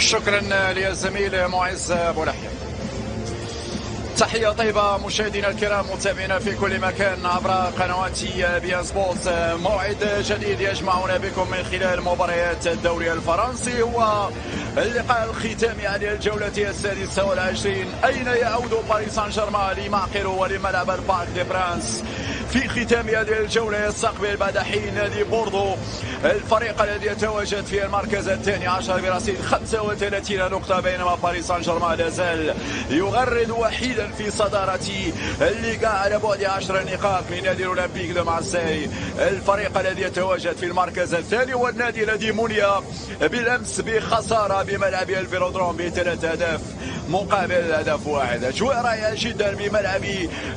شكرا للزميل معز بولحية. تحية طيبة مشاهدينا الكرام متابعينا في كل مكان عبر قنوات بي سبورت. موعد جديد يجمعنا بكم من خلال مباريات الدوري الفرنسي، هو اللقاء الختامي على الجولة السادسة والعشرين. أين يعود باريس سان جيرمان لمعقله ولملعب البارك دي برانس في ختام هذه الجولة؟ يستقبل بعد حين نادي بوردو، الفريق الذي يتواجد في المركز الثاني عشر برصيد 35 نقطة، بينما باريس سان جيرمان لا زال يغرد وحيدا في صدارة الليغا على بعد 10 نقاط من نادي الاولمبيك دو مارسي، الفريق الذي يتواجد في المركز الثاني، والنادي الذي مني بالامس بخسارة بملعب الفيرودروم ب3 أهداف مقابل هدف واحد. اجواء رائعة جدا بملعب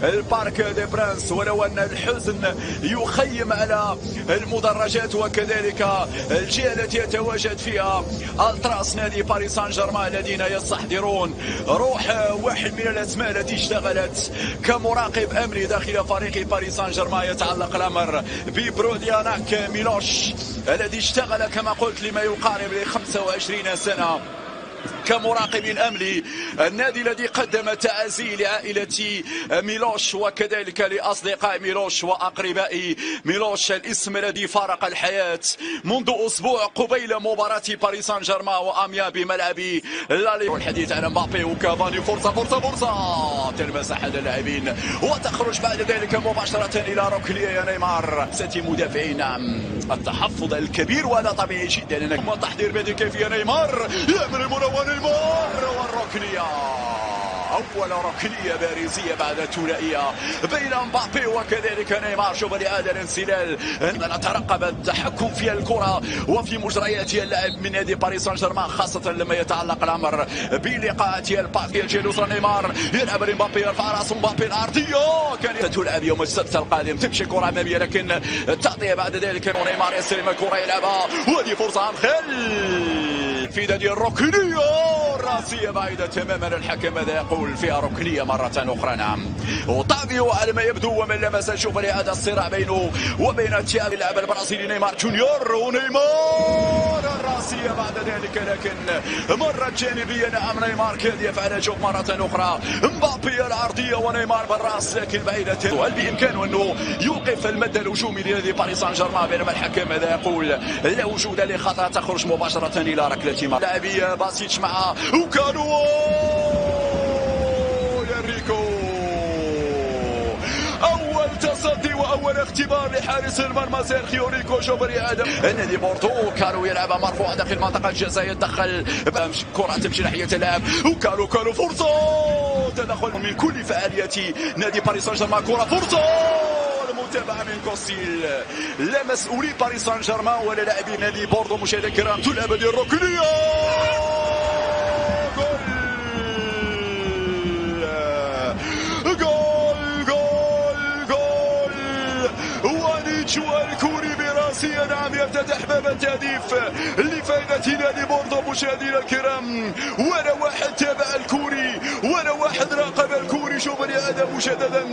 البارك دي برانس، ولو ان الحزن يخيم على المدرجات وكذلك الجهة التي يتواجد فيها التراس نادي باريس سان جيرمان الذين يستحضرون روح واحد من الاسماء التي اشتغلت كمراقب امني داخل فريق باريس سان جيرمان. يتعلق الامر ببرودياناك ميلوش الذي اشتغل كما قلت لما يقارب ل 25 سنة كمراقب امني. النادي الذي قدم تعازي لعائلة ميلوش وكذلك لاصدقاء ميلوش واقرباء ميلوش، الاسم الذي فارق الحياة منذ اسبوع قبيل مباراة باريس سان جيرمان واميا بملعب لالي. والحديث عن مبابي وكافاني، فرصة تلمس احد اللاعبين وتخرج بعد ذلك مباشرة الى ركنية يا نيمار. ستة مدافعين، نعم التحفظ الكبير وهذا طبيعي جدا، ثم تحضير بهذه كيفية نيمار يعمل المناولة نيمار والركنية، أول ركنية باريزية بعد الثنائية بين مبابي وكذلك نيمار. شوف لهذا الانسلال، نترقب التحكم في الكرة وفي مجريات اللعب من نادي باريس سان جيرمان، خاصة لما يتعلق الأمر بلقاءات الباس. يجي اليسرى نيمار يلعب لمبابي، يرفع رأس مبابي الأرضية، كانت تلعب يوم السبت القادم، تمشي كرة أمامية لكن تعطيها بعد ذلك نيمار يستلم الكرة يلعبها، وهذه فرصة أنخيل في نادي الركنية الراسية بعيدة تماما. الحكم ماذا يقول؟ فيها ركنية مرة أخرى، نعم. وطابيو على ما يبدو ومن لمس، شوف لهذا الصراع بينه وبين تياغو اللاعب البرازيلي نيمار جونيور، ونيمار الراسية بعد ذلك لكن مرة جانبية، نعم نيمار كاد يفعل جوب مرة أخرى. مبابي العرضية ونيمار بالراس لكن بعيدة. هل بإمكانه أنه يوقف المد الهجومي لنادي باريس سان جيرمان؟ بينما الحكم ماذا يقول؟ لا وجود لخطأ، تخرج مباشرة إلى ركلة مرمى. لاعبي باسيتش مع وكانوا ينريكو، أول تصدي وأول اختبار لحارس المرمى سيرخيو ريكو. جبري آدم النادي بورتو، كانوا يلعب مرفوع داخل منطقة الجزاء، يتدخل كرة تمشي ناحية اللاعب وكانوا فرصة تدخل من كل فعالية نادي باريس سان جيرمان. كرة فرصة المتابعة من كوستيل، لا مسؤولي باريس سان جيرمان ولا لاعبي نادي بوردو. مشاهدينا الكرام، تلعب هذه الركنية، الكوري براسية، نعم يفتتح باب التهديف لفائدة نادي بوردو. مشاهدينا الكرام، ولا واحد تابع الكوري ولا واحد راقب الكوري. شوف لهذا مجددا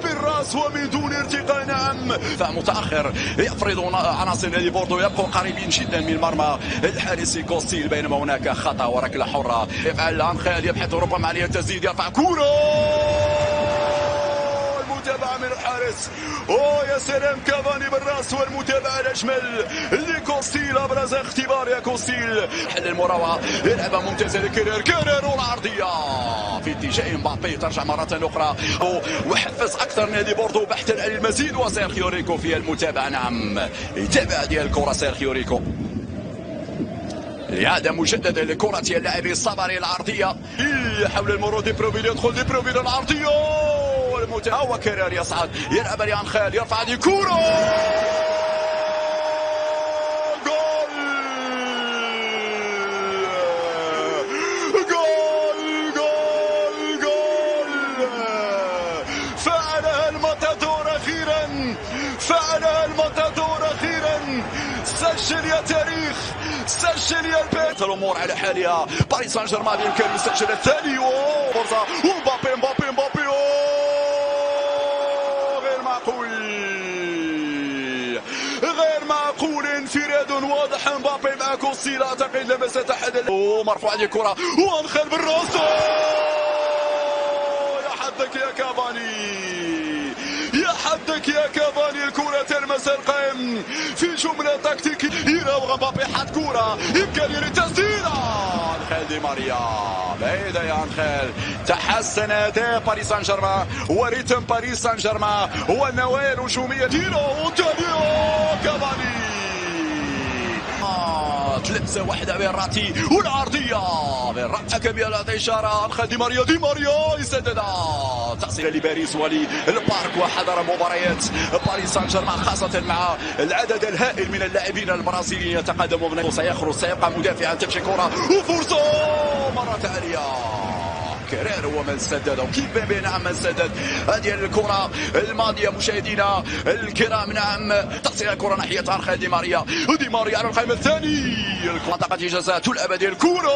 بالراس ومن دون ارتقاء، نعم فمتأخر يفرض عناصر نادي بوردو، يبقوا قريبين جدا من مرمى الحارس كوستيل، بينما هناك خطأ وركلة حرة. يفعل أنخيل، يبحث ربما عن التسديد، يرفع كورة، المتابعة من الحارس، يا سلام كافاني بالراس، والمتابعة الأجمل لكوستيل. أبرز اختبار يا كوستيل، حل المراوغة، يلعبها ممتازة لكيرير والعرضية في اتجاه مبابي، ترجع مرة أخرى وحفز أكثر نادي بوردو بحثا عن المزيد. وسيرخيو ريكو في المتابعة، نعم يتابع هذه الكرة سيرخيو ريكو، إعادة مجددة لكرة اللاعب الصبري العرضية، حول المرور دي بروفيل، يدخل دي بروفيل العرضية، وكيرير يصعد، يلعب لأنخيل، يرفع دي كورة، فعلها الماتادور أخيرا، سجل يا تاريخ، سجل يا البيت. الأمور على حالها، باريس سان جيرمان بإمكانه يسجل الثاني، فرصة ومبابي غير معقول انفراد واضح. مبابي مع كوستي لا اعتقد لمس احد. ومرفوع هذه الكره وانخل بالراس. يا حدك يا كافاني، يا حدك يا كافاني. الكرة تلمس القائم في جملة تكتيكية. يراوغ مبابي حد كرة إمكانية للتسديد. أنخيل دي ماريا بعيدة يا أنخيل. تحسن أداء باريس سان جيرمان وريتم باريس سان جيرمان والنوايا الهجومية ديالو. كافاني لمسة واحدة بين والعرضية بين كبيرة لا إشارة. أنخيل دي ماريا يسددها. تصل لباريس وللبارك وحضر مباريات باريس سان جيرمان خاصة مع العدد الهائل من اللاعبين البرازيليين يتقدموا من. سيخرج سيبقى مدافعا. تمشي كرة وفرصة مرة ثانية. كرير هو من سدد وكيمبيمبي نعم من سدد هذه الكرة الماضية. مشاهدينا الكرام نعم تصل الكرة ناحية أنخيل دي ماريا على القائم الثاني. منطقة جزاء الأبدي. الكرة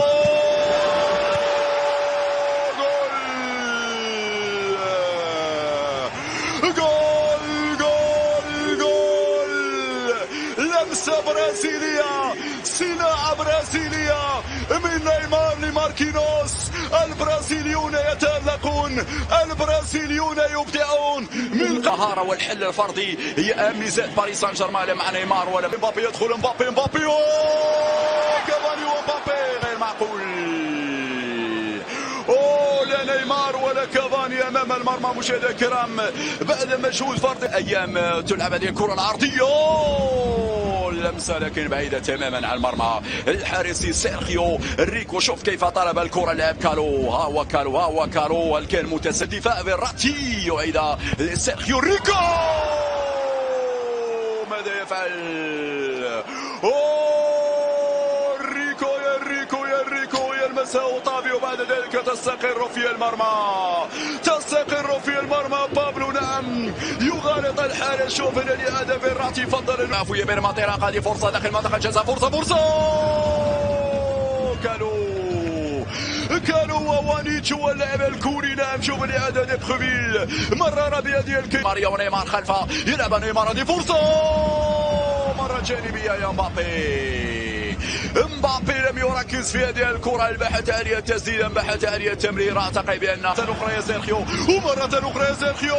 لمسة برازيلية، صناعة برازيلية من نيمار لماركينوس. البرازيليون يتألقون، البرازيليون يبدعون من القهارة والحل الفردي. هي ميزات باريس سان جيرمان مع نيمار ولا مبابي. يدخل مبابي كافاني ومبابي غير معقول. لا نيمار ولا كافاني امام المرمى. مشاهدينا الكرام بعد مجهود فردي ايام تلعب هذه الكره العرضيه. لمسه لكن بعيده تماما عن المرمى. الحارسي سيرخيو ريكو. شوف كيف طلب الكره اللاعب كالو. ها هو كالو كان متسدد. دفاع فيراتي يعيد سيرخيو ريكو. ماذا يفعل؟ ريكو يلمسها وطافي وبعد ذلك تستقر في المرمى. بابلو نعم يغالط الحارس. شوف الإعادة فيراتي. فضل العفوية بين منطقة. هذه فرصة داخل منطقة الجزاء. فرصة كالو ووانيتشو واللاعب الكوري. نعم شوف الإعادة دي بخوفيل مرر بيده الكرة. ماريا ونيمار خلفها. يلعب نيمار. هذه فرصة مرة جانبية يا مبابي لم يركز في هذه الكرة. البحث عن التسديد، البحث عن التمرير. اعتقد بأن أخرى يا سيرخيو ومرة أخرى يا سيرخيو.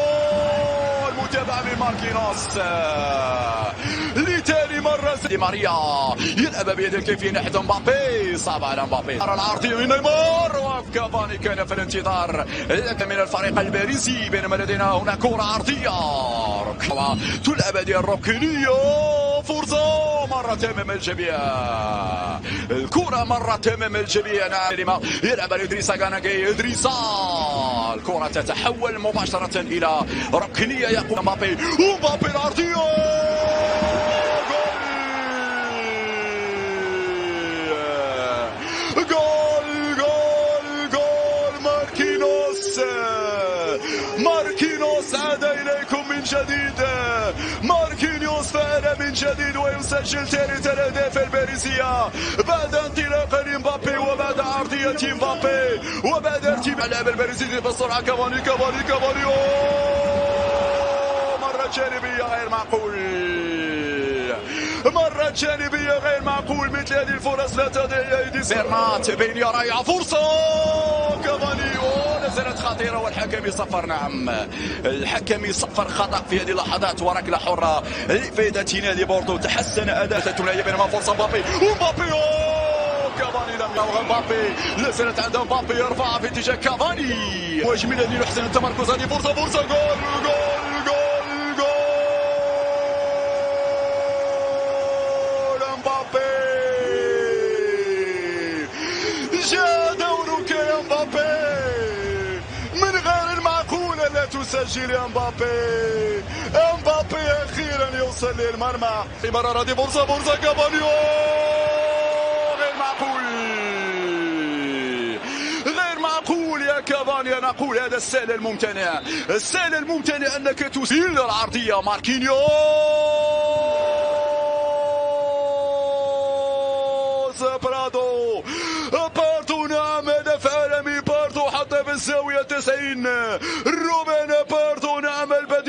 المتابعة من ماركينوس لثاني مرة. دي ماريا يلعب بيد الكيفية ناحية مبابي. صعب على مبابي. العرضية من نيمار وكافاني كان في الانتظار لكن من الفريق الباريسي. بينما لدينا هنا كرة عرضية تلعب هذه الركنية. فرصة مرة تمام الجميع. الكرة مرة تمام الجميع. نعم يلعب إدريسا غاناغي. الكرة تتحول مباشرة إلى ركنية. يقوم مبابي العرضية. جول ماركينوس عاد إليكم من جديد. ماركينيوس فعل من جديد ويسجل ثالث الأهداف الباريسية بعد انطلاق مبابي وبعد عرضية مبابي وبعد ارتباك اللاعب الباريسي بالسرعة. كافاني مرة جانبية غير معقول. مثل هذه الفرص لا تضيع ايدي. بيرنات بين يرايع. فرصة كافاني نزلت خطيرة والحكم يصفر. نعم الحكم يصفر خطأ في هذه اللحظات وركلة حرة لفائدة نادي بورتو. تحسن أداء الثنائية بينما فرصة مبابي كافاني لم يرغب. مبابي لازالت عند مبابي. يرفعها في اتجاه كافاني مهاجم الذي يحسن التمركز. هذه فرصة جول مبابي. جاء دورك يا مبابي. من غير المعقول لا تسجل يا مبابي أخيرا يوصل للمرمى. مرة هذه فرصة كافاني غير معقول يا كافاني. نقول هذا السهل الممتنع أنك تسيل العرضية. ماركينيوس بارتو نعم هدف عالمي. بارتو حتى في الزاوية 90. روبن بارتو نعم البديل.